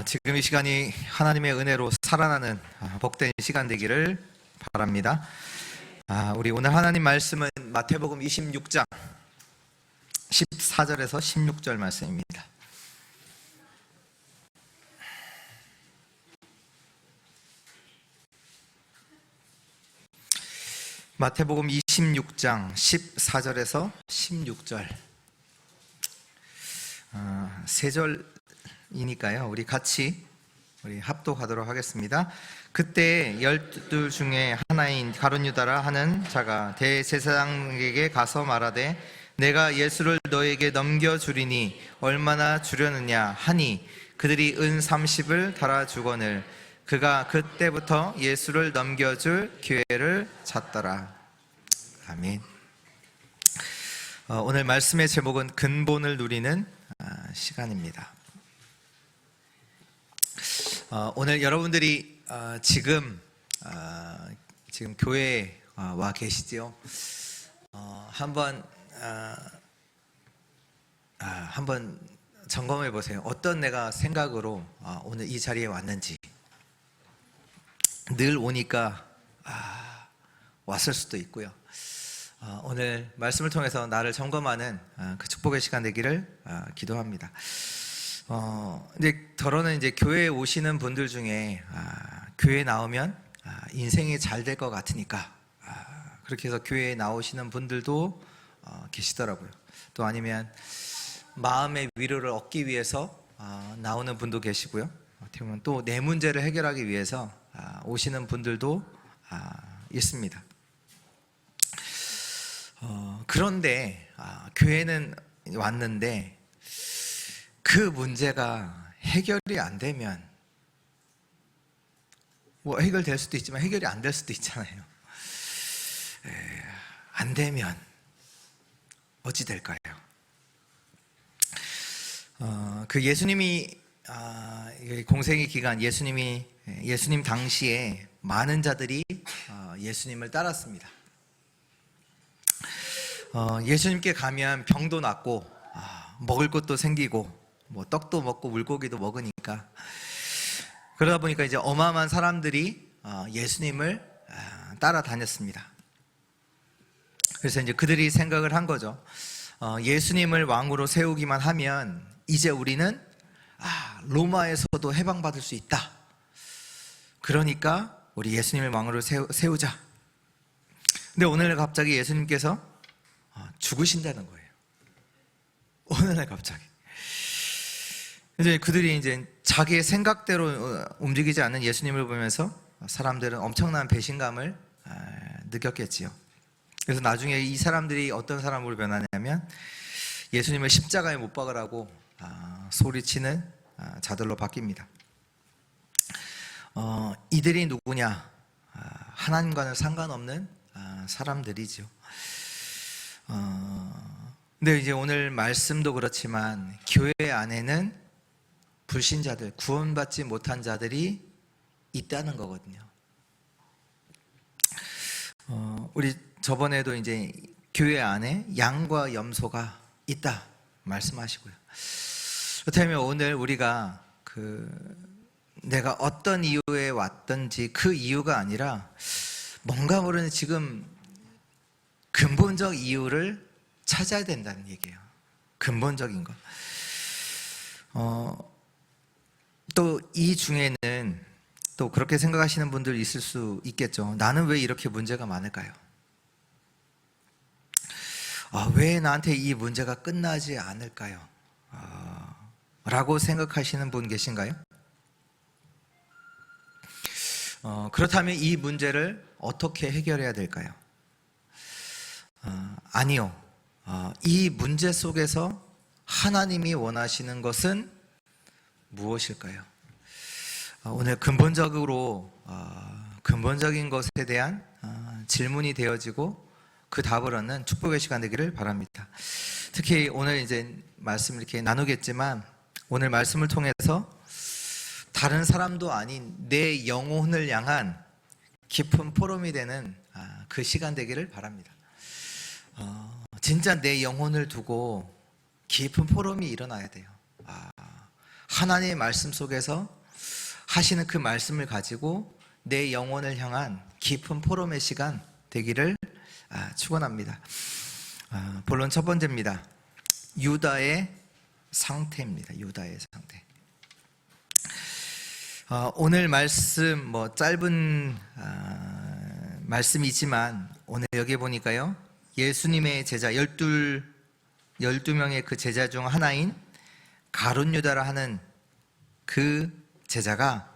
지금 이 시간이 하나님의 은혜로 살아나는 복된 시간 되기를 바랍니다. 우리 오늘 하나님 말씀은 마태복음 26장 14절에서 16절 말씀입니다. 마태복음 26장 14절에서 16절 세 절이니까요. 우리 같이 합독하도록 하겠습니다. 그때 12 중에 하나인 가룟 유다라 하는 자가 대제사장에게 가서 말하되 내가 예수를 너에게 넘겨주리니 얼마나 주려느냐 하니 그들이 은 30을 달아주거늘 그가 그때부터 예수를 넘겨줄 기회를 찾더라. 아멘. 오늘 말씀의 제목은 근본을 누리는 시간입니다. 오늘 여러분들이 지금 교회에 와 계시지요? 한번 점검해 보세요. 어떤 내가 생각으로 오늘 이 자리에 왔는지. 늘 오니까 왔을 수도 있고요. 오늘 말씀을 통해서 나를 점검하는 그 축복의 시간 되기를 기도합니다. 근데 더러는 이제 교회에 오시는 분들 중에 교회에 나오면 인생이 잘 될 것 같으니까 그렇게 해서 교회에 나오시는 분들도 계시더라고요. 또 아니면 마음의 위로를 얻기 위해서 나오는 분도 계시고요. 어떻게 보면 또 내 문제를 해결하기 위해서 오시는 분들도 있습니다. 그런데 교회는 왔는데 그 문제가 해결이 안 되면 해결될 수도 있지만 해결이 안 될 수도 있잖아요. 안 되면 어찌 될까요? 그 예수님이 공생의 기간 예수님 당시에 많은 자들이 예수님을 따랐습니다. 예수님께 가면 병도 낫고 먹을 것도 생기고 떡도 먹고 물고기도 먹으니까 그러다 보니까 이제 어마어마한 사람들이 예수님을 따라다녔습니다. 그래서 이제 그들이 생각을 한 거죠. 예수님을 왕으로 세우기만 하면 이제 우리는 로마에서도 해방받을 수 있다. 그러니까 우리 예수님을 왕으로 세우자. 근데 오늘 갑자기 예수님께서 죽으신다는 거예요. 오늘날 갑자기. 이제 그들이 이제 자기의 생각대로 움직이지 않는 예수님을 보면서 사람들은 엄청난 배신감을 느꼈겠지요. 그래서 나중에 이 사람들이 어떤 사람으로 변하냐면 예수님을 십자가에 못 박으라고 소리치는 자들로 바뀝니다. 이들이 누구냐? 하나님과는 상관없는 사람들이죠. 근데 이제 오늘 말씀도 그렇지만 교회 안에는 불신자들, 구원받지 못한 자들이 있다는 거거든요. 우리 저번에도 이제 교회 안에 양과 염소가 있다 말씀하시고요. 그렇다면 오늘 우리가 내가 어떤 이유에 왔든지 그 이유가 아니라 뭔가 모르는 지금 근본적 이유를 찾아야 된다는 얘기예요. 근본적인 거. 또 이 중에는 또 그렇게 생각하시는 분들 있을 수 있겠죠. 나는 왜 이렇게 문제가 많을까요? 왜 나한테 이 문제가 끝나지 않을까요? 라고 생각하시는 분 계신가요? 그렇다면 이 문제를 어떻게 해결해야 될까요? 아니요. 이 문제 속에서 하나님이 원하시는 것은 무엇일까요? 오늘 근본적인 것에 대한 질문이 되어지고 그 답을 얻는 축복의 시간 되기를 바랍니다. 특히 오늘 이제 말씀을 이렇게 나누겠지만 오늘 말씀을 통해서 다른 사람도 아닌 내 영혼을 향한 깊은 포럼이 되는 그 시간 되기를 바랍니다. 진짜 내 영혼을 두고 깊은 포럼이 일어나야 돼요. 하나님의 말씀 속에서 하시는 그 말씀을 가지고 내 영혼을 향한 깊은 포럼의 시간 되기를 축원합니다. 본론 첫 번째입니다. 유다의 상태입니다. 유다의 상태. 오늘 말씀 짧은 말씀이지만 오늘 여기 보니까요, 예수님의 제자 12명의 그 제자 중 하나인 가룟 유다라 하는 그 제자가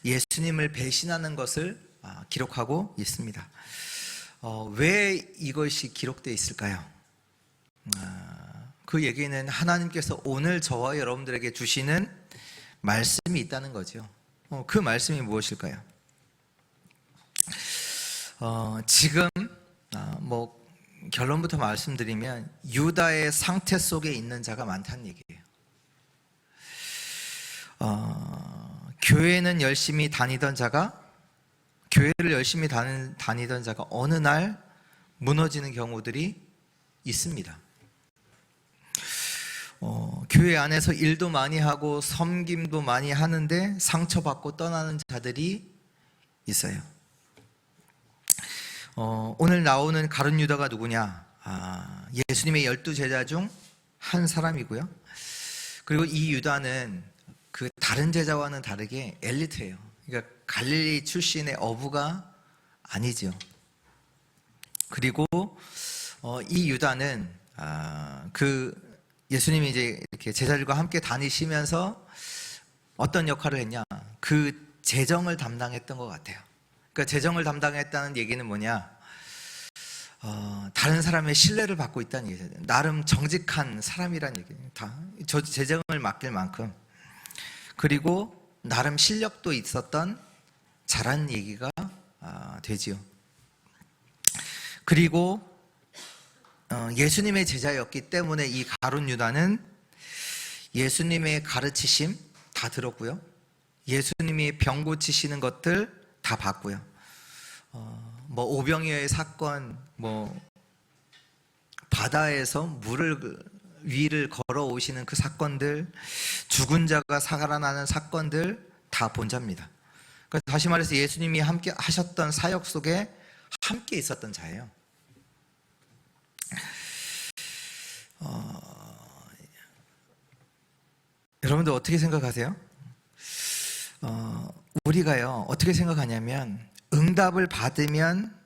예수님을 배신하는 것을 기록하고 있습니다. 왜 이것이 기록되어 있을까요? 그 얘기는 하나님께서 오늘 저와 여러분들에게 주시는 말씀이 있다는 거죠. 그 말씀이 무엇일까요? 지금 결론부터 말씀드리면 유다의 상태 속에 있는 자가 많다는 얘기예요. 교회는 열심히 다니던 자가, 교회를 열심히 다니던 자가 어느 날 무너지는 경우들이 있습니다. 교회 안에서 일도 많이 하고 섬김도 많이 하는데 상처받고 떠나는 자들이 있어요. 오늘 나오는 가룟 유다가 누구냐? 예수님의 12제자 중 한 사람이고요. 그리고 이 유다는 그 다른 제자와는 다르게 엘리트예요. 그러니까 갈릴리 출신의 어부가 아니죠. 그리고 이 유다는 그 예수님이 이제 이렇게 제자들과 함께 다니시면서 어떤 역할을 했냐? 그 재정을 담당했던 것 같아요. 그러니까 재정을 담당했다는 얘기는 뭐냐? 다른 사람의 신뢰를 받고 있다는 얘기죠. 나름 정직한 사람이라는 얘기예요. 저 재정을 맡길 만큼. 그리고 나름 실력도 있었던 잘한 얘기가 되지요. 그리고 예수님의 제자였기 때문에 이 가룟 유다는 예수님의 가르치심 다 들었고요. 예수님이 병 고치시는 것들 다 봤고요. 오병이어의 사건, 바다에서 물을 위를 걸어오시는 그 사건들, 죽은 자가 살아나는 사건들 다 본 자입니다. 그러니까 다시 말해서 예수님이 함께 하셨던 사역 속에 함께 있었던 자예요. 여러분들 어떻게 생각하세요? 우리가요, 어떻게 생각하냐면 응답을 받으면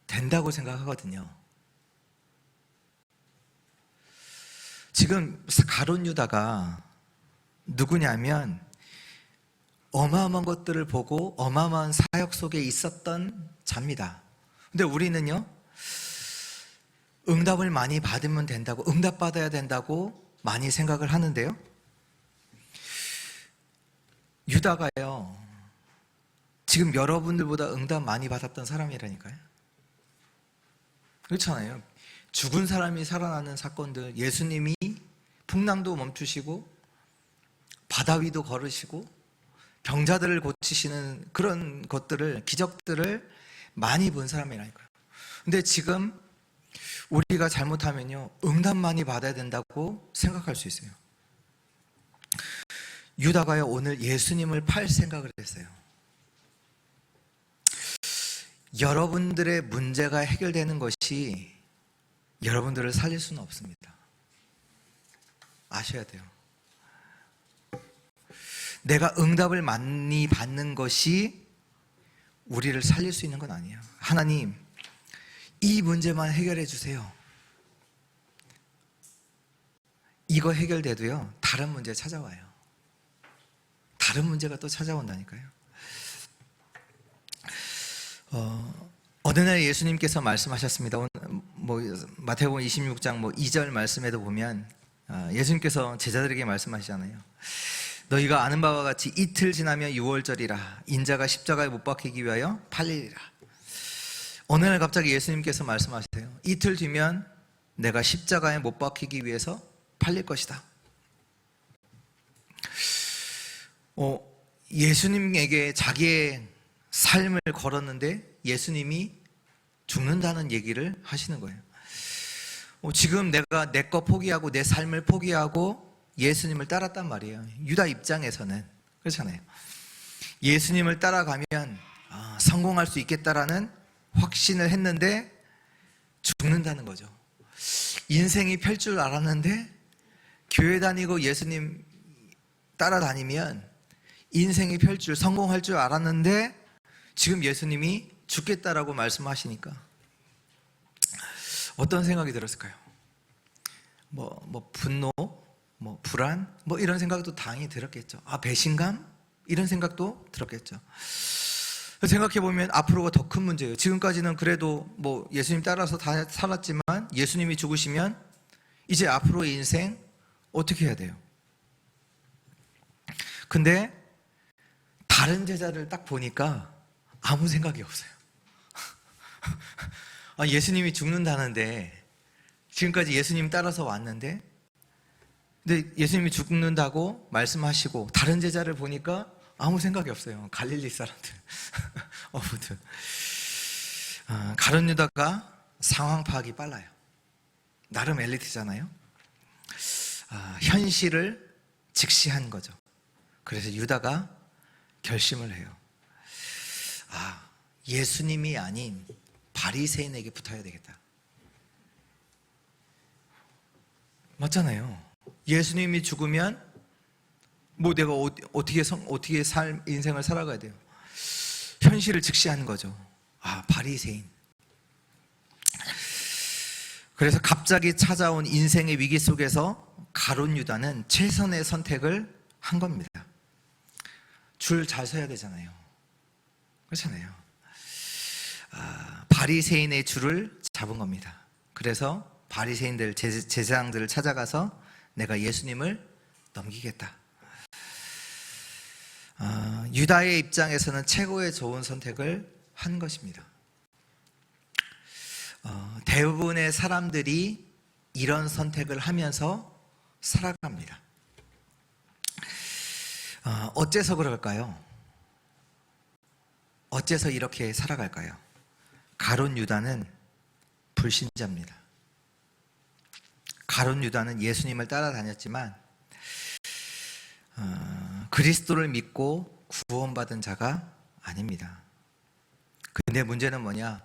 된다고 생각하거든요. 지금 가룟 유다가 누구냐면 어마어마한 것들을 보고 어마어마한 사역 속에 있었던 자입니다. 근데 우리는요, 응답을 많이 받으면 된다고, 응답받아야 된다고 많이 생각을 하는데요, 유다가요, 지금 여러분들보다 응답 많이 받았던 사람이라니까요. 그렇잖아요. 죽은 사람이 살아나는 사건들, 예수님이 풍랑도 멈추시고 바다 위도 걸으시고 병자들을 고치시는 그런 것들을, 기적들을 많이 본 사람이라니까요. 근데 지금 우리가 잘못하면요, 응답 많이 받아야 된다고 생각할 수 있어요. 유다가요, 오늘 예수님을 팔 생각을 했어요. 여러분들의 문제가 해결되는 것이 여러분들을 살릴 수는 없습니다. 아셔야 돼요. 내가 응답을 많이 받는 것이 우리를 살릴 수 있는 건 아니에요. 하나님, 이 문제만 해결해 주세요. 이거 해결돼도요, 다른 문제 찾아와요. 다른 문제가 또 찾아온다니까요. 어느 날 예수님께서 말씀하셨습니다. 마태복음 26장 2절 말씀에도 보면 예수님께서 제자들에게 말씀하시잖아요. 너희가 아는 바와 같이 이틀 지나면 유월절이라 인자가 십자가에 못 박히기 위하여 팔리리라. 어느 날 갑자기 예수님께서 말씀하세요. 이틀 뒤면 내가 십자가에 못 박히기 위해서 팔릴 것이다. 예수님에게 자기의 삶을 걸었는데 예수님이 죽는다는 얘기를 하시는 거예요. 지금 내가 내 거 포기하고 내 삶을 포기하고 예수님을 따랐단 말이에요. 유다 입장에서는 그렇잖아요. 예수님을 따라가면 성공할 수 있겠다라는 확신을 했는데 죽는다는 거죠. 인생이 펼 줄 알았는데 교회 다니고 예수님 따라다니면 인생이 펼 줄, 성공할 줄 알았는데 지금 예수님이 죽겠다라고 말씀하시니까 어떤 생각이 들었을까요? 분노, 불안, 이런 생각도 당연히 들었겠죠. 배신감? 이런 생각도 들었겠죠. 생각해보면 앞으로가 더 큰 문제예요. 지금까지는 그래도 예수님 따라서 다 살았지만 예수님이 죽으시면 이제 앞으로의 인생 어떻게 해야 돼요? 근데 다른 제자를 딱 보니까 아무 생각이 없어요. 예수님이 죽는다는데 지금까지 예수님 따라서 왔는데 근데 예수님이 죽는다고 말씀하시고 다른 제자를 보니까 아무 생각이 없어요. 갈릴리 사람들 어부들. 가룟 유다가 상황 파악이 빨라요. 나름 엘리트잖아요. 현실을 직시한 거죠. 그래서 유다가 결심을 해요. 예수님이 아닌 바리새인에게 붙어야 되겠다. 맞잖아요. 예수님이 죽으면 내가 어떻게 인생을 살아가야 돼요? 현실을 직시한 거죠. 바리새인. 그래서 갑자기 찾아온 인생의 위기 속에서 가룟 유다는 최선의 선택을 한 겁니다. 줄 잘 서야 되잖아요. 그렇잖아요. 바리새인의 줄을 잡은 겁니다. 그래서 바리새인들, 제사장들을 찾아가서 내가 예수님을 넘기겠다. 유다의 입장에서는 최고의 좋은 선택을 한 것입니다. 대부분의 사람들이 이런 선택을 하면서 살아갑니다. 어째서 그럴까요? 어째서 이렇게 살아갈까요? 가룟 유다는 불신자입니다. 가룟 유다는 예수님을 따라다녔지만 그리스도를 믿고 구원받은 자가 아닙니다. 근데 문제는 뭐냐?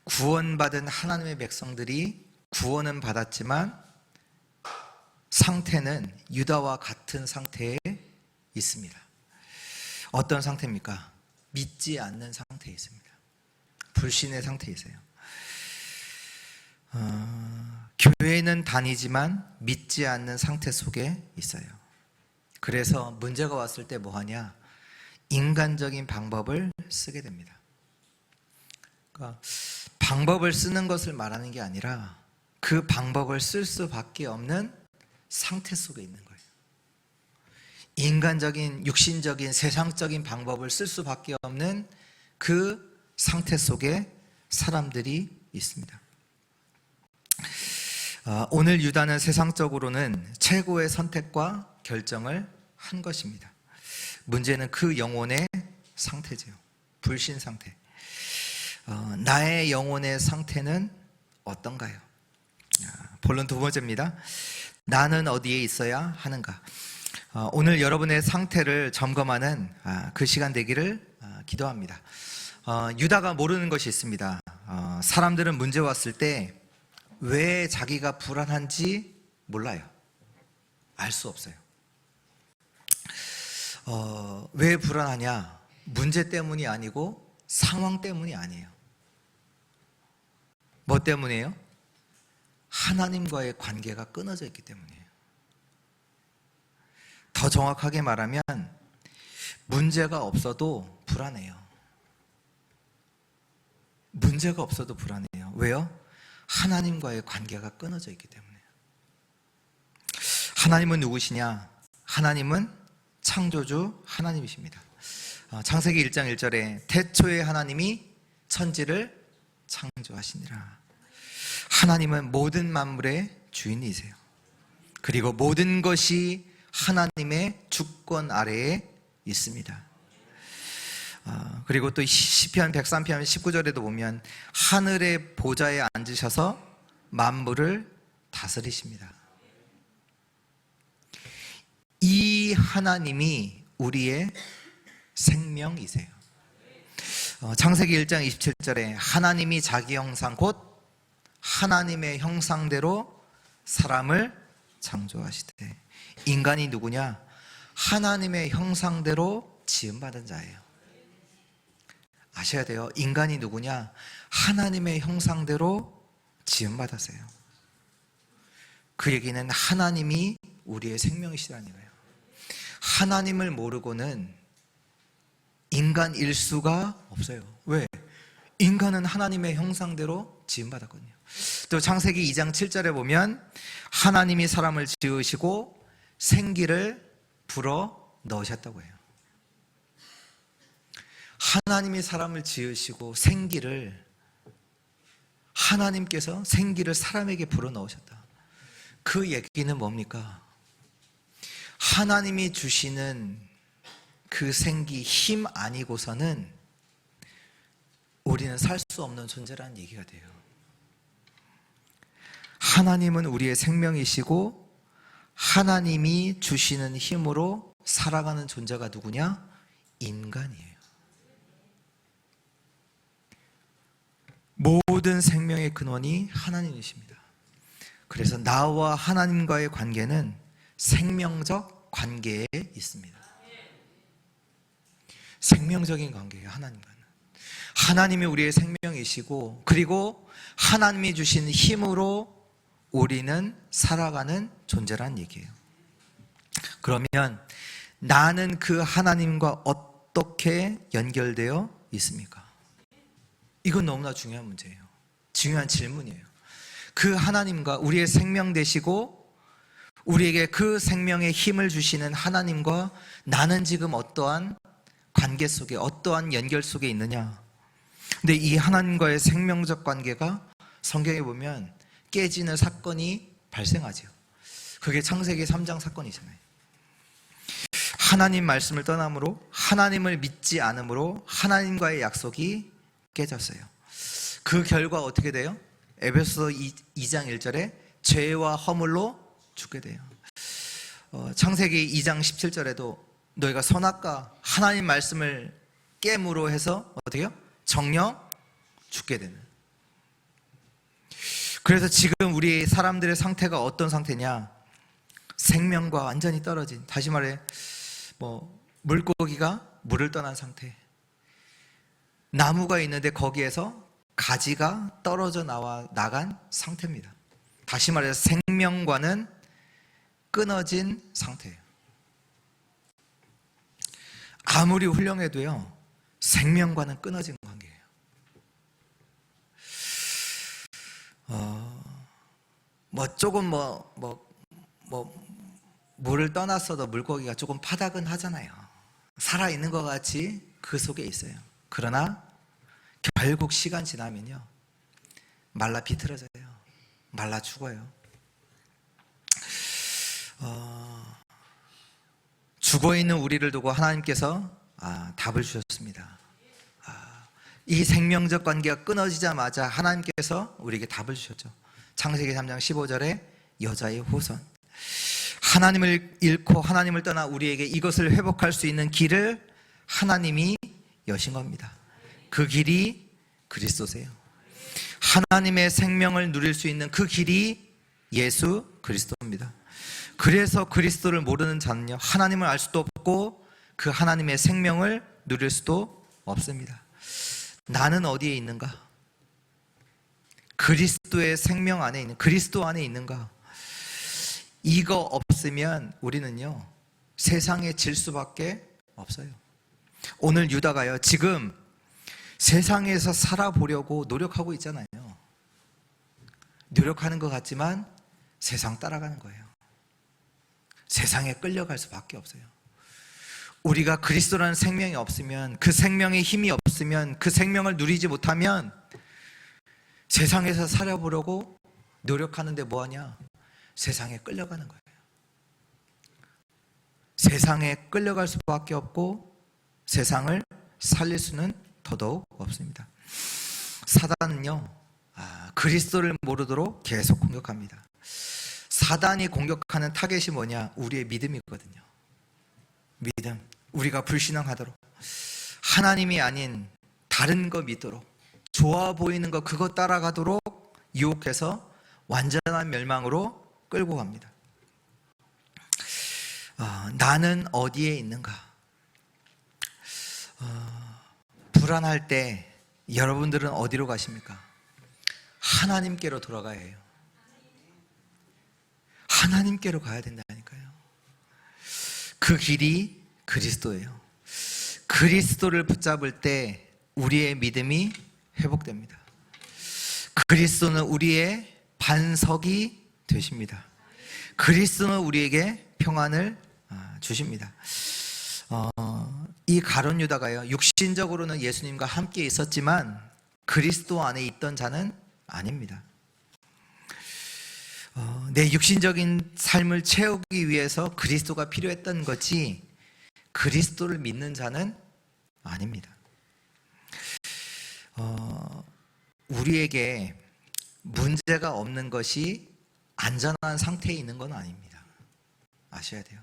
구원받은 하나님의 백성들이 구원은 받았지만 상태는 유다와 같은 상태에 있습니다. 어떤 상태입니까? 믿지 않는 상태에 있습니다. 불신의 상태에 있어요. 교회는 다니지만 믿지 않는 상태 속에 있어요. 그래서 문제가 왔을 때 뭐하냐? 인간적인 방법을 쓰게 됩니다. 그러니까 방법을 쓰는 것을 말하는 게 아니라 그 방법을 쓸 수밖에 없는 상태 속에 있는 거예요. 인간적인, 육신적인, 세상적인 방법을 쓸 수밖에 없는 그 상태 속에 사람들이 있습니다. 오늘 유다는 세상적으로는 최고의 선택과 결정을 한 것입니다. 문제는 그 영혼의 상태죠. 불신 상태. 나의 영혼의 상태는 어떤가요? 본론 두 번째입니다. 나는 어디에 있어야 하는가? 오늘 여러분의 상태를 점검하는 그 시간 되기를 기도합니다. 유다가 모르는 것이 있습니다. 사람들은 문제 왔을 때 왜 자기가 불안한지 몰라요. 알 수 없어요. 왜 불안하냐? 문제 때문이 아니고 상황 때문이 아니에요. 뭐 때문이에요? 하나님과의 관계가 끊어져 있기 때문이에요. 더 정확하게 말하면 문제가 없어도 불안해요. 문제가 없어도 불안해요. 왜요? 하나님과의 관계가 끊어져 있기 때문에요. 하나님은 누구시냐? 하나님은 창조주 하나님이십니다. 창세기 1장 1절에 태초에 하나님이 천지를 창조하시니라. 하나님은 모든 만물의 주인이세요. 그리고 모든 것이 하나님의 주권 아래에 있습니다. 그리고 또 시편 103편 19절에도 보면 하늘의 보좌에 앉으셔서 만물을 다스리십니다. 이 하나님이 우리의 생명이세요. 창세기 1장 27절에 하나님이 자기 형상 곧 하나님의 형상대로 사람을 창조하시되, 인간이 누구냐? 하나님의 형상대로 지음받은 자예요. 아셔야 돼요. 인간이 누구냐? 하나님의 형상대로 지음받았어요. 그 얘기는 하나님이 우리의 생명이시라는 거예요. 하나님을 모르고는 인간일 수가 없어요. 왜? 인간은 하나님의 형상대로 지음받았거든요. 또 창세기 2장 7절에 보면 하나님이 사람을 지으시고 생기를 불어 넣으셨다고 해요. 하나님이 사람을 지으시고 하나님께서 생기를 사람에게 불어 넣으셨다. 그 얘기는 뭡니까? 하나님이 주시는 그 생기, 힘 아니고서는 우리는 살 수 없는 존재라는 얘기가 돼요. 하나님은 우리의 생명이시고 하나님이 주시는 힘으로 살아가는 존재가 누구냐? 인간이에요. 모든 생명의 근원이 하나님이십니다. 그래서 나와 하나님과의 관계는 생명적 관계에 있습니다. 생명적인 관계예요. 하나님과는. 하나님이 우리의 생명이시고, 그리고 하나님이 주신 힘으로 우리는 살아가는 존재란 얘기예요. 그러면 나는 그 하나님과 어떻게 연결되어 있습니까? 이건 너무나 중요한 문제예요. 중요한 질문이에요. 그 하나님과, 우리의 생명 되시고 우리에게 그 생명의 힘을 주시는 하나님과 나는 지금 어떠한 관계 속에, 어떠한 연결 속에 있느냐? 근데 이 하나님과의 생명적 관계가 성경에 보면 깨지는 사건이 발생하죠. 그게 창세기 3장 사건이잖아요. 하나님 말씀을 떠남으로, 하나님을 믿지 않음으로 하나님과의 약속이 깨졌어요. 그 결과 어떻게 돼요? 에베소서 2장 1절에 죄와 허물로 죽게 돼요. 창세기 2장 17절에도 너희가 선악과 하나님 말씀을 깨므로 해서 어떻게 해요? 정령 죽게 되는. 그래서 지금 우리 사람들의 상태가 어떤 상태냐? 생명과 완전히 떨어진, 다시 말해 물고기가 물을 떠난 상태. 나무가 있는데 거기에서 가지가 떨어져 나간 상태입니다. 다시 말해서 생명과는 끊어진 상태예요. 아무리 훌륭해도요, 생명과는 끊어진 관계예요. 조금 물을 떠났어도 물고기가 조금 파닥은 하잖아요. 살아있는 것 같이 그 속에 있어요. 그러나 결국 시간 지나면요, 말라 비틀어져요. 말라 죽어요. 죽어있는 우리를 두고 하나님께서 답을 주셨습니다. 이 생명적 관계가 끊어지자마자 하나님께서 우리에게 답을 주셨죠. 창세기 3장 15절에 여자의 후손. 하나님을 잃고 하나님을 떠나 우리에게 이것을 회복할 수 있는 길을 하나님이 여신 겁니다. 그 길이 그리스도세요. 하나님의 생명을 누릴 수 있는 그 길이 예수 그리스도입니다. 그래서 그리스도를 모르는 자는요, 하나님을 알 수도 없고 그 하나님의 생명을 누릴 수도 없습니다. 나는 어디에 있는가? 그리스도의 생명 안에 있는, 그리스도 안에 있는가? 이거 없으면 우리는요, 세상에 질 수밖에 없어요. 오늘 유다가요, 지금 세상에서 살아보려고 노력하고 있잖아요. 노력하는 것 같지만 세상 따라가는 거예요. 세상에 끌려갈 수밖에 없어요. 우리가 그리스도라는 생명이 없으면, 그 생명의 힘이 없으면, 그 생명을 누리지 못하면 세상에서 살아보려고 노력하는데 뭐하냐? 세상에 끌려가는 거예요. 세상에 끌려갈 수밖에 없고 세상을 살릴 수는 더더욱 없습니다. 사단은요, 그리스도를 모르도록 계속 공격합니다. 사단이 공격하는 타겟이 뭐냐? 우리의 믿음이거든요. 믿음, 우리가 불신앙하도록, 하나님이 아닌 다른 거 믿도록, 좋아 보이는 거 그거 따라가도록 유혹해서 완전한 멸망으로 끌고 갑니다. 나는 어디에 있는가? 불안할 때 여러분들은 어디로 가십니까? 하나님께로 돌아가야 해요. 하나님께로 가야 된다니까요. 그 길이 그리스도예요. 그리스도를 붙잡을 때 우리의 믿음이 회복됩니다. 그리스도는 우리의 반석이 되십니다. 그리스도는 우리에게 평안을 주십니다. 이 가룟 유다가요, 육신적으로는 예수님과 함께 있었지만 그리스도 안에 있던 자는 아닙니다. 내 육신적인 삶을 채우기 위해서 그리스도가 필요했던 거지 그리스도를 믿는 자는 아닙니다. 우리에게 문제가 없는 것이 안전한 상태에 있는 건 아닙니다. 아셔야 돼요.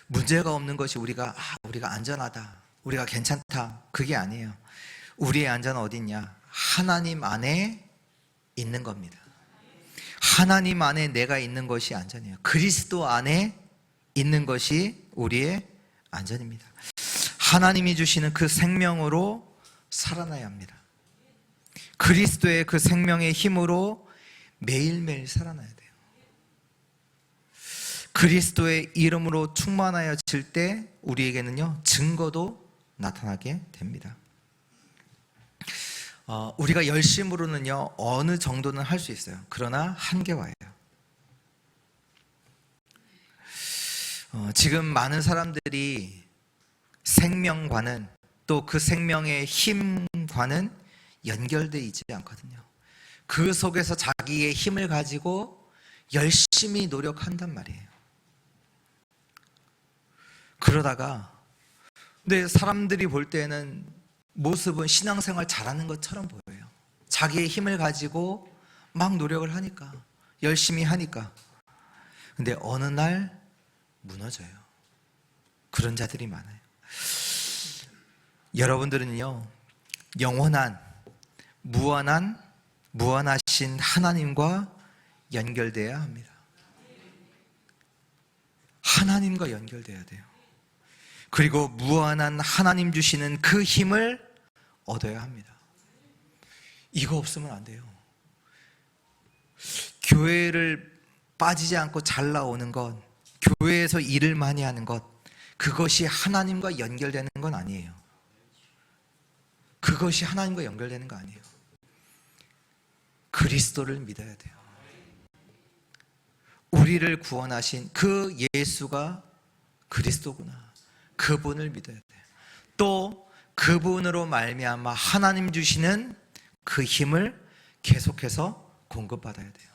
문제가 없는 것이 우리가 안전하다, 우리가 괜찮다, 그게 아니에요. 우리의 안전은 어디 있냐? 하나님 안에 있는 겁니다. 하나님 안에 내가 있는 것이 안전이에요. 그리스도 안에 있는 것이 우리의 안전입니다. 하나님이 주시는 그 생명으로 살아나야 합니다. 그리스도의 그 생명의 힘으로 매일매일 살아나야 돼요. 그리스도의 이름으로 충만하여질 때 우리에게는요, 증거도 나타나게 됩니다. 우리가 열심으로는요, 어느 정도는 할 수 있어요. 그러나 한계와예요. 지금 많은 사람들이 생명과는, 또 그 생명의 힘과는 연결되어 있지 않거든요. 그 속에서 자기의 힘을 가지고 열심히 노력한단 말이에요. 그러다가 근데 사람들이 볼 때는 모습은 신앙생활 잘하는 것처럼 보여요. 자기의 힘을 가지고 막 노력을 하니까, 열심히 하니까. 근데 어느 날 무너져요. 그런 자들이 많아요. 여러분들은요, 영원한 무한하신 하나님과 연결돼야 합니다. 하나님과 연결돼야 돼요. 그리고 무한한 하나님 주시는 그 힘을 얻어야 합니다. 이거 없으면 안 돼요. 교회를 빠지지 않고 잘 나오는 것, 교회에서 일을 많이 하는 것, 그것이 하나님과 연결되는 건 아니에요. 그것이 하나님과 연결되는 거 아니에요. 그리스도를 믿어야 돼요. 우리를 구원하신 그 예수가 그리스도구나, 그분을 믿어야 돼요. 또 그분으로 말미암아 하나님 주시는 그 힘을 계속해서 공급받아야 돼요.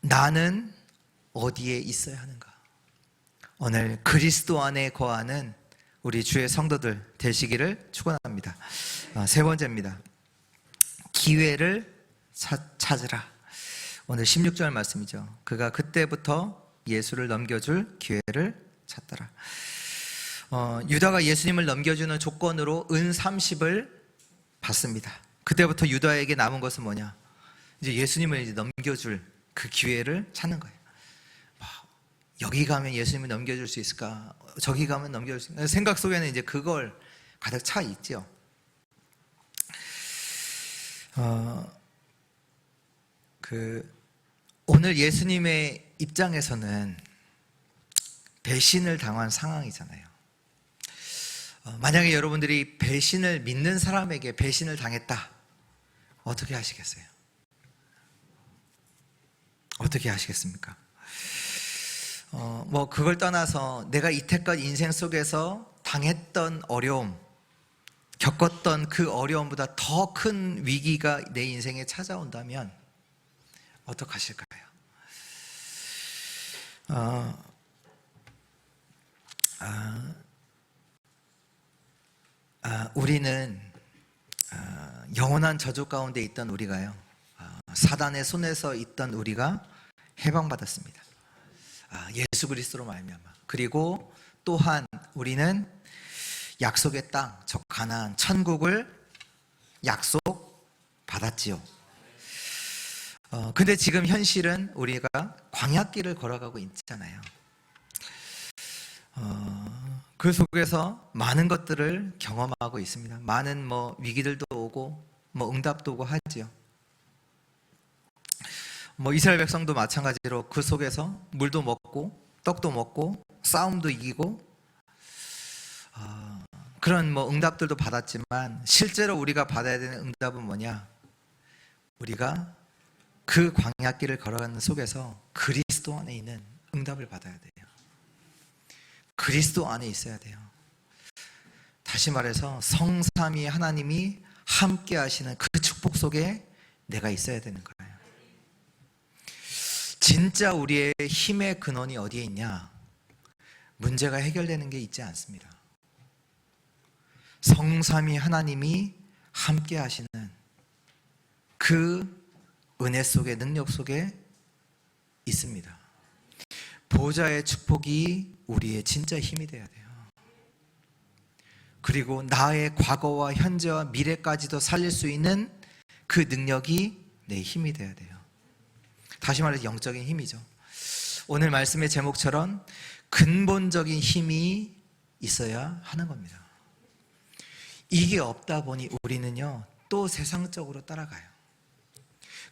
나는 어디에 있어야 하는가? 오늘 그리스도 안에 거하는 우리 주의 성도들 되시기를 축원합니다. 세 번째입니다. 기회를 찾으라. 오늘 16절 말씀이죠. 그가 그때부터 예수를 넘겨줄 기회를 찾더라. 유다가 예수님을 넘겨주는 조건으로 은 30을 받습니다. 그때부터 유다에게 남은 것은 뭐냐? 이제 예수님을 이제 넘겨줄 그 기회를 찾는 거예요. 여기 가면 예수님을 넘겨줄 수 있을까? 저기 가면 넘겨줄 수 있을까? 생각 속에는 이제 그걸 가득 차 있죠. 오늘 예수님의 입장에서는 배신을 당한 상황이잖아요. 만약에 여러분들이 배신을 믿는 사람에게 배신을 당했다, 어떻게 하시겠어요? 어떻게 하시겠습니까? 그걸 떠나서 내가 이때까지 인생 속에서 당했던 어려움, 겪었던 그 어려움보다 더 큰 위기가 내 인생에 찾아온다면 어떡하실까요? 우리는 영원한 저주 가운데 있던 우리가요, 사단의 손에서 있던 우리가 해방받았습니다. 예수 그리스도로 말미암아. 그리고 또한 우리는 약속의 땅, 저 가나안 천국을 약속받았지요. 근데 지금 현실은 우리가 광야길을 걸어가고 있잖아요. 그 속에서 많은 것들을 경험하고 있습니다. 많은 위기들도 오고 응답도 오고 하지요. 이스라엘 백성도 마찬가지로 그 속에서 물도 먹고 떡도 먹고 싸움도 이기고 그런 응답들도 받았지만 실제로 우리가 받아야 되는 응답은 뭐냐? 우리가 그 광야길을 걸어가는 속에서 그리스도 안에 있는 응답을 받아야 돼요. 그리스도 안에 있어야 돼요. 다시 말해서 성삼위 하나님이 함께 하시는 그 축복 속에 내가 있어야 되는 거예요. 진짜 우리의 힘의 근원이 어디에 있냐? 문제가 해결되는 게 있지 않습니다. 성삼위 하나님이 함께 하시는 그 은혜 속에, 능력 속에 있습니다. 보좌의 축복이 우리의 진짜 힘이 되어야 돼요. 그리고 나의 과거와 현재와 미래까지도 살릴 수 있는 그 능력이 내 힘이 되어야 돼요. 다시 말해서 영적인 힘이죠. 오늘 말씀의 제목처럼 근본적인 힘이 있어야 하는 겁니다. 이게 없다 보니 우리는요, 또 세상적으로 따라가요.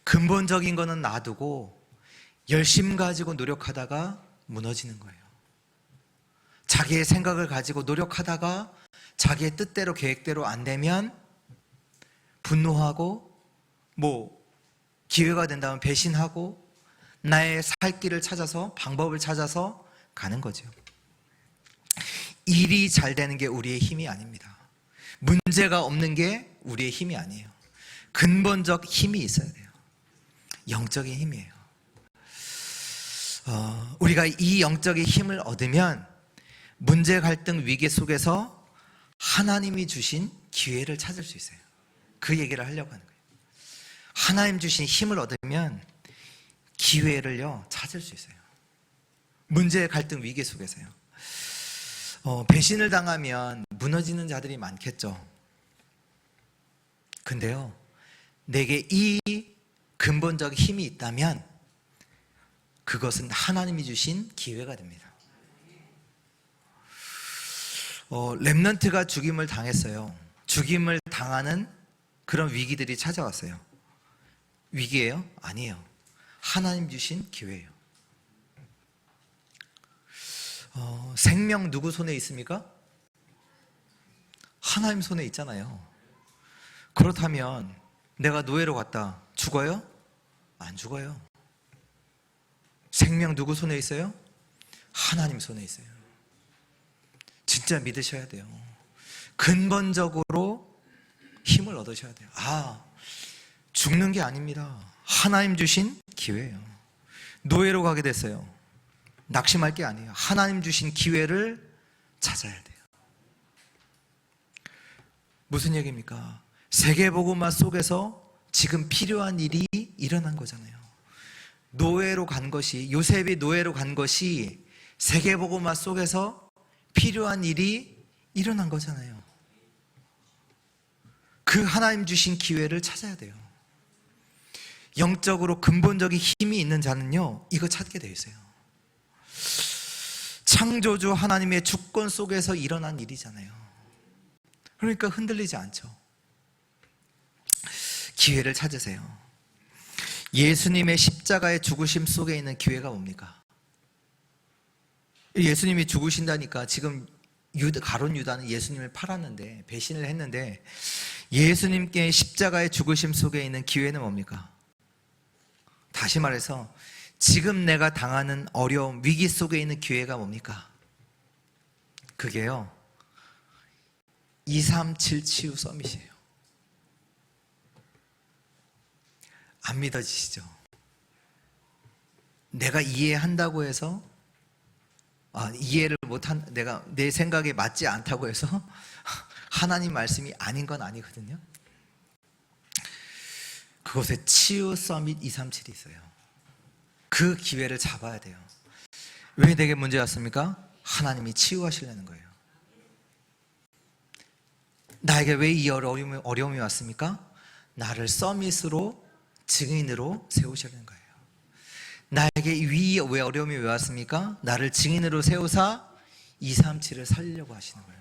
근본적인 거는 놔두고 열심 가지고 노력하다가 무너지는 거예요. 자기의 생각을 가지고 노력하다가 자기의 뜻대로 계획대로 안 되면 분노하고 기회가 된다면 배신하고 나의 살 길을 찾아서 방법을 찾아서 가는 거죠. 일이 잘 되는 게 우리의 힘이 아닙니다. 문제가 없는 게 우리의 힘이 아니에요. 근본적 힘이 있어야 돼요. 영적인 힘이에요. 우리가 이 영적인 힘을 얻으면 문제, 갈등, 위기 속에서 하나님이 주신 기회를 찾을 수 있어요. 그 얘기를 하려고 하는 거예요. 하나님 주신 힘을 얻으면 기회를요 찾을 수 있어요. 문제, 갈등, 위기 속에서요. 배신을 당하면 무너지는 자들이 많겠죠. 근데요, 내게 이 근본적 힘이 있다면 그것은 하나님이 주신 기회가 됩니다. 렘넌트가 죽임을 당했어요. 죽임을 당하는 그런 위기들이 찾아왔어요. 위기예요? 아니에요. 하나님 주신 기회예요. 생명 누구 손에 있습니까? 하나님 손에 있잖아요. 그렇다면 내가 노예로 갔다 죽어요? 안 죽어요. 생명 누구 손에 있어요? 하나님 손에 있어요. 진짜 믿으셔야 돼요. 근본적으로 힘을 얻으셔야 돼요. 죽는 게 아닙니다. 하나님 주신 기회예요. 노예로 가게 됐어요. 낙심할 게 아니에요. 하나님 주신 기회를 찾아야 돼요. 무슨 얘기입니까? 세계복음화 속에서 지금 필요한 일이 일어난 거잖아요. 노예로 간 것이, 요셉이 노예로 간 것이 세계복음화 속에서 필요한 일이 일어난 거잖아요. 그 하나님 주신 기회를 찾아야 돼요. 영적으로 근본적인 힘이 있는 자는요, 이거 찾게 되어 있어요. 창조주 하나님의 주권 속에서 일어난 일이잖아요. 그러니까 흔들리지 않죠. 기회를 찾으세요. 예수님의 십자가의 죽으심 속에 있는 기회가 뭡니까? 예수님이 죽으신다니까 지금 가룟 유다는 예수님을 팔았는데, 배신을 했는데, 예수님께 십자가의 죽으심 속에 있는 기회는 뭡니까? 다시 말해서 지금 내가 당하는 어려움, 위기 속에 있는 기회가 뭡니까? 그게요, 237 치유 서밋이에요. 안 믿어지시죠? 내가 이해한다고 해서 이해를 못한, 내가 내 생각에 맞지 않다고 해서 하나님 말씀이 아닌 건 아니거든요. 그곳에 치유 서밋 237이 있어요. 그 기회를 잡아야 돼요. 왜 내게 문제가 왔습니까? 하나님이 치유하시려는 거예요. 나에게 왜 이 어려움이 왔습니까? 나를 서밋으로, 증인으로 세우시려는 거예요. 나에게 왜 어려움이 왜 왔습니까? 나를 증인으로 세우사 237을 살리려고 하시는 거예요.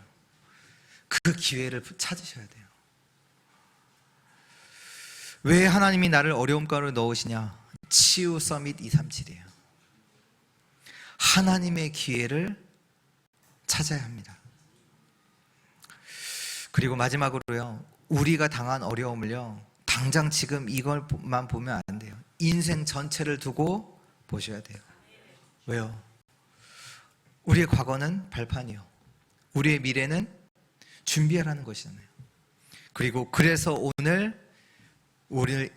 그 기회를 찾으셔야 돼요. 왜 하나님이 나를 어려움 가운데 넣으시냐? 치유 서밋 237이에요. 하나님의 기회를 찾아야 합니다. 그리고 마지막으로요, 우리가 당한 어려움을요, 당장 지금 이걸만 보면 안 돼요. 인생 전체를 두고 보셔야 돼요. 왜요? 우리의 과거는 발판이요, 우리의 미래는 준비하라는 것이잖아요. 그리고 그래서 우리에게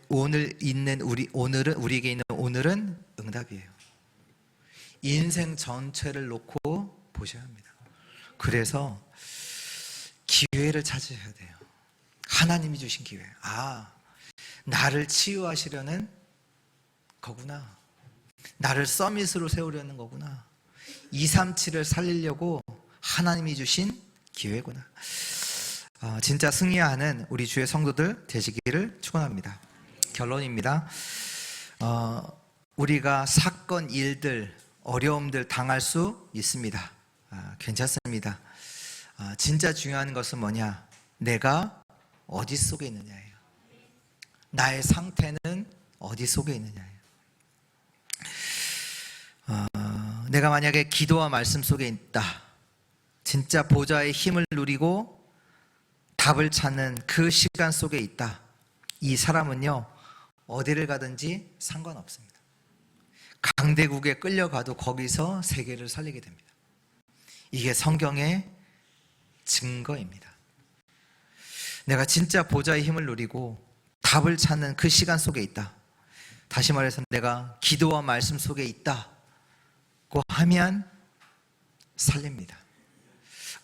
있는 오늘은 응답이에요. 인생 전체를 놓고 보셔야 합니다. 그래서 기회를 찾으셔야 돼요. 하나님이 주신 기회. 나를 치유하시려는 거구나. 나를 서밋으로 세우려는 거구나. 237을 살리려고 하나님이 주신 기회구나. 진짜 승리하는 우리 주의 성도들 되시기를 축원합니다. 결론입니다. 우리가 사건, 일들, 어려움들 당할 수 있습니다. 괜찮습니다. 진짜 중요한 것은 뭐냐? 내가 어디 속에 있느냐예요. 나의 상태는 어디 속에 있느냐예요. 내가 만약에 기도와 말씀 속에 있다, 진짜 보좌의 힘을 누리고 답을 찾는 그 시간 속에 있다, 이 사람은요, 어디를 가든지 상관없습니다. 강대국에 끌려가도 거기서 세계를 살리게 됩니다. 이게 성경의 증거입니다. 내가 진짜 보좌의 힘을 누리고 답을 찾는 그 시간 속에 있다, 다시 말해서 내가 기도와 말씀 속에 있다고 하면 살립니다.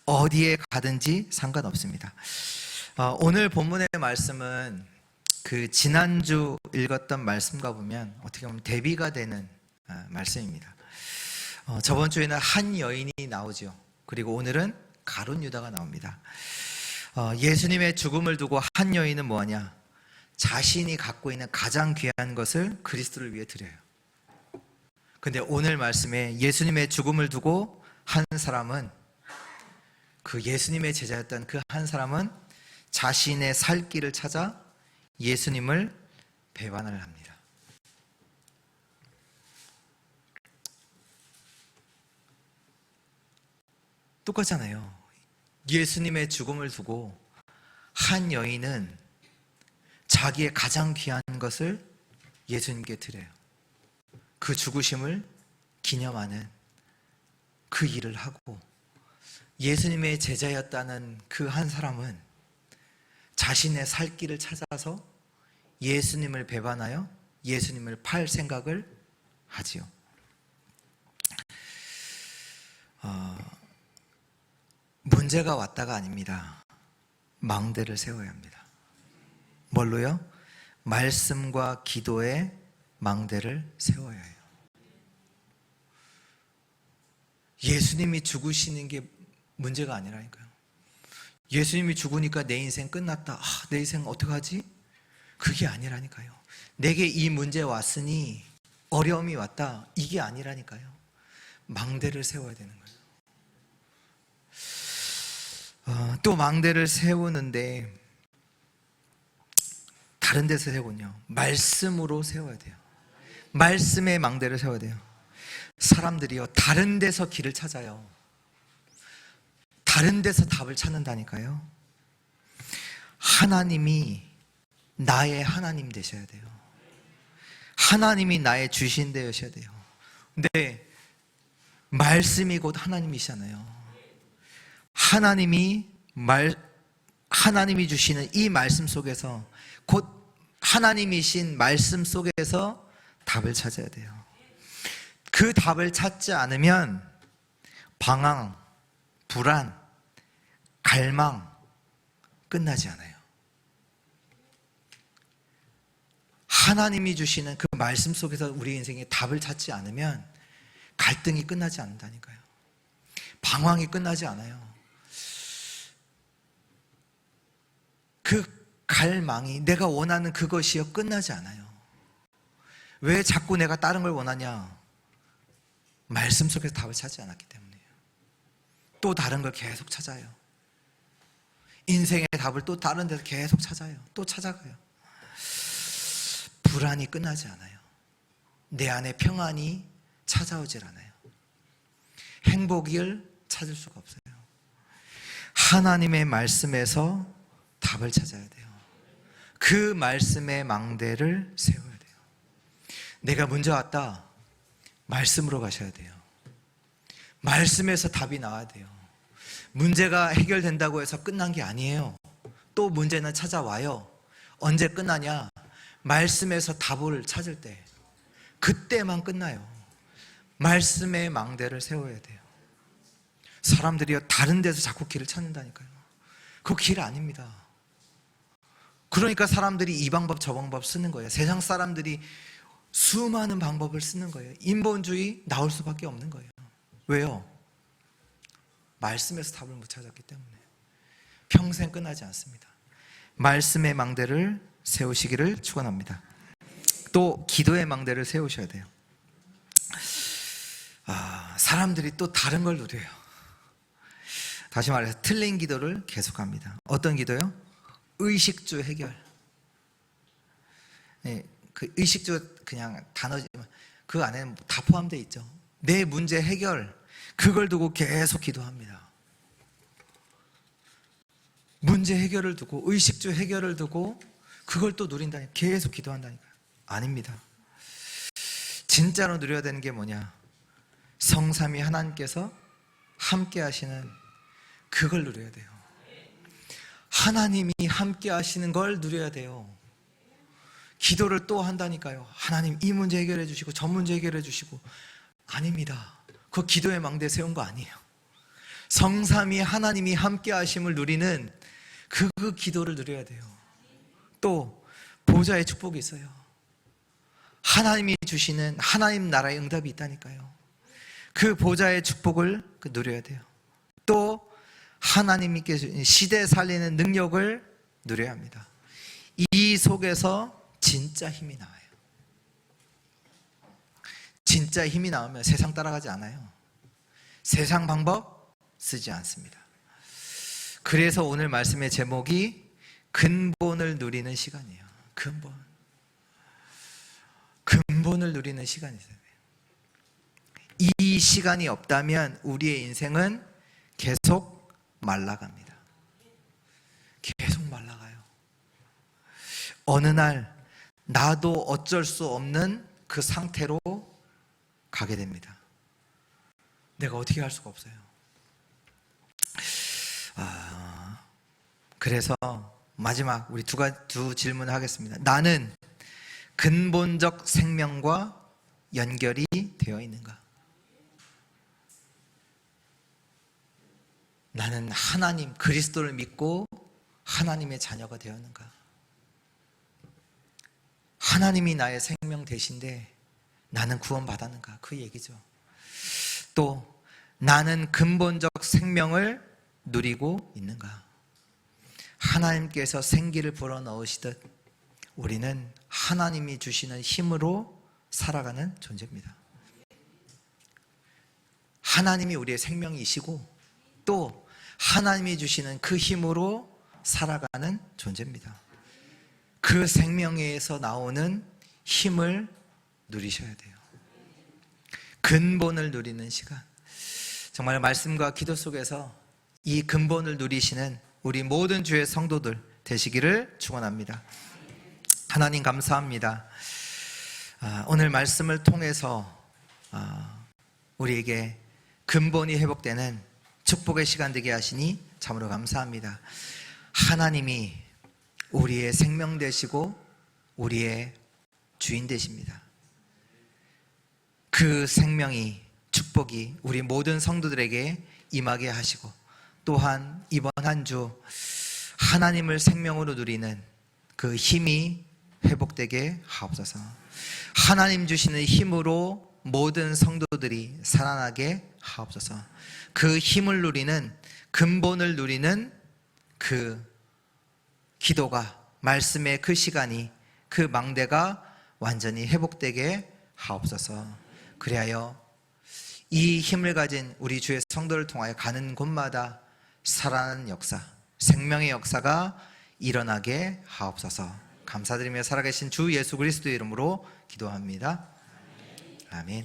어디에 가든지 상관없습니다. 오늘 본문의 말씀은 그 지난주 읽었던 말씀과 보면 어떻게 보면 대비가 되는 말씀입니다. 저번 주에는 한 여인이 나오죠. 그리고 오늘은 가룟 유다가 나옵니다. 예수님의 죽음을 두고 한 여인은 뭐하냐? 자신이 갖고 있는 가장 귀한 것을 그리스도를 위해 드려요. 근데 오늘 말씀에 예수님의 죽음을 두고 한 사람은, 그 예수님의 제자였던 그 한 사람은 자신의 살 길을 찾아 예수님을 배반을 합니다. 똑같잖아요. 예수님의 죽음을 두고 한 여인은 자기의 가장 귀한 것을 예수님께 드려요. 그 죽으심을 기념하는 그 일을 하고, 예수님의 제자였다는 그 한 사람은 자신의 살 길을 찾아서 예수님을 배반하여 예수님을 팔 생각을 하지요. 문제가 왔다가 아닙니다. 망대를 세워야 합니다. 뭘로요? 말씀과 기도의 망대를 세워야 해요. 예수님이 죽으시는 게 문제가 아니라니까요. 예수님이 죽으니까 내 인생 끝났다, 내 인생 어떡하지? 그게 아니라니까요. 내게 이 문제 왔으니 어려움이 왔다, 이게 아니라니까요. 망대를 세워야 되는 거예요. 또 망대를 세우는데 다른 데서 세우군요. 말씀으로 세워야 돼요. 말씀의 망대를 세워야 돼요. 사람들이요, 다른 데서 길을 찾아요. 다른 데서 답을 찾는다니까요. 하나님이 나의 하나님 되셔야 돼요. 하나님이 나의 주신 되셔야 돼요. 근데 말씀이 곧 하나님이시잖아요. 하나님이 주시는 이 말씀 속에서, 곧 하나님이신 말씀 속에서 답을 찾아야 돼요. 그 답을 찾지 않으면 방황, 불안, 갈망 끝나지 않아요. 하나님이 주시는 그 말씀 속에서 우리 인생에 답을 찾지 않으면 갈등이 끝나지 않는다니까요. 방황이 끝나지 않아요. 그 갈망이 내가 원하는 그것이요 끝나지 않아요. 왜 자꾸 내가 다른 걸 원하냐? 말씀 속에서 답을 찾지 않았기 때문이에요. 또 다른 걸 계속 찾아요. 인생의 답을 또 다른 데서 계속 찾아요. 또 찾아가요. 불안이 끝나지 않아요. 내 안에 평안이 찾아오질 않아요. 행복을 찾을 수가 없어요. 하나님의 말씀에서 답을 찾아야 돼요. 그 말씀의 망대를 세워야 돼요. 내가 문제 왔다. 말씀으로 가셔야 돼요. 말씀에서 답이 나와야 돼요. 문제가 해결된다고 해서 끝난 게 아니에요. 또 문제는 찾아와요. 언제 끝나냐? 말씀에서 답을 찾을 때, 그때만 끝나요. 말씀의 망대를 세워야 돼요. 사람들이요 다른 데서 자꾸 길을 찾는다니까요. 그 길 아닙니다. 그러니까 사람들이 이 방법 저 방법 쓰는 거예요. 세상 사람들이 수많은 방법을 쓰는 거예요. 인본주의 나올 수밖에 없는 거예요. 왜요? 말씀에서 답을 못 찾았기 때문에. 평생 끝나지 않습니다. 말씀의 망대를 세우시기를 축원합니다. 또 기도의 망대를 세우셔야 돼요. 사람들이 또 다른 걸 누려요. 다시 말해서 틀린 기도를 계속합니다. 어떤 기도요? 의식주 해결. 네, 그 의식주 그냥 단어지만 그 안에는 다 포함되어 있죠. 내 문제 해결, 그걸 두고 계속 기도합니다. 문제 해결을 두고, 의식주 해결을 두고 그걸 또 누린다니까, 계속 기도한다니까요. 아닙니다. 진짜로 누려야 되는 게 뭐냐? 성삼위 하나님께서 함께 하시는 그걸 누려야 돼요. 하나님이 함께 하시는 걸 누려야 돼요. 기도를 또 한다니까요. 하나님 이 문제 해결해 주시고 저 문제 해결해 주시고. 아닙니다. 그거 기도의 망대에 세운 거 아니에요. 성삼위 하나님이 함께 하심을 누리는 그 기도를 누려야 돼요. 또 보좌의 축복이 있어요. 하나님이 주시는 하나님 나라의 응답이 있다니까요. 그 보좌의 축복을 누려야 돼요. 또 하나님께 시대 살리는 능력을 누려야 합니다. 이 속에서 진짜 힘이 나와요. 진짜 힘이 나오면 세상 따라가지 않아요. 세상 방법 쓰지 않습니다. 그래서 오늘 말씀의 제목이 근본을 누리는 시간이에요. 근본을 누리는 시간이에요. 이 시간이 없다면 우리의 인생은 계속 말라갑니다. 계속 말라가요. 어느 날 나도 어쩔 수 없는 그 상태로 가게 됩니다. 내가 어떻게 할 수가 없어요. 그래서 마지막 우리 두 질문을 하겠습니다. 나는 근본적 생명과 연결이 되어 있는가? 나는 하나님, 그리스도를 믿고 하나님의 자녀가 되었는가? 하나님이 나의 생명 되신데 나는 구원받았는가? 그 얘기죠. 또 나는 근본적 생명을 누리고 있는가? 하나님께서 생기를 불어넣으시듯 우리는 하나님이 주시는 힘으로 살아가는 존재입니다. 하나님이 우리의 생명이시고 또 하나님이 주시는 그 힘으로 살아가는 존재입니다. 그 생명에서 나오는 힘을 누리셔야 돼요. 근본을 누리는 시간. 정말 말씀과 기도 속에서 이 근본을 누리시는 우리 모든 주의 성도들 되시기를 축원합니다. 하나님 감사합니다. 오늘 말씀을 통해서 우리에게 근본이 회복되는 축복의 시간 되게 하시니 참으로 감사합니다. 하나님이 우리의 생명 되시고 우리의 주인 되십니다. 그 생명이, 축복이 우리 모든 성도들에게 임하게 하시고 또한 이번 한 주 하나님을 생명으로 누리는 그 힘이 회복되게 하옵소서. 하나님 주시는 힘으로 모든 성도들이 살아나게 하옵소서. 그 힘을 누리는, 근본을 누리는 그 기도가, 말씀의 그 시간이, 그 망대가 완전히 회복되게 하옵소서. 그리하여 이 힘을 가진 우리 주의 성도를 통하여 가는 곳마다 살아나는 역사, 생명의 역사가 일어나게 하옵소서. 감사드리며 살아계신 주 예수 그리스도의 이름으로 기도합니다. 아멘.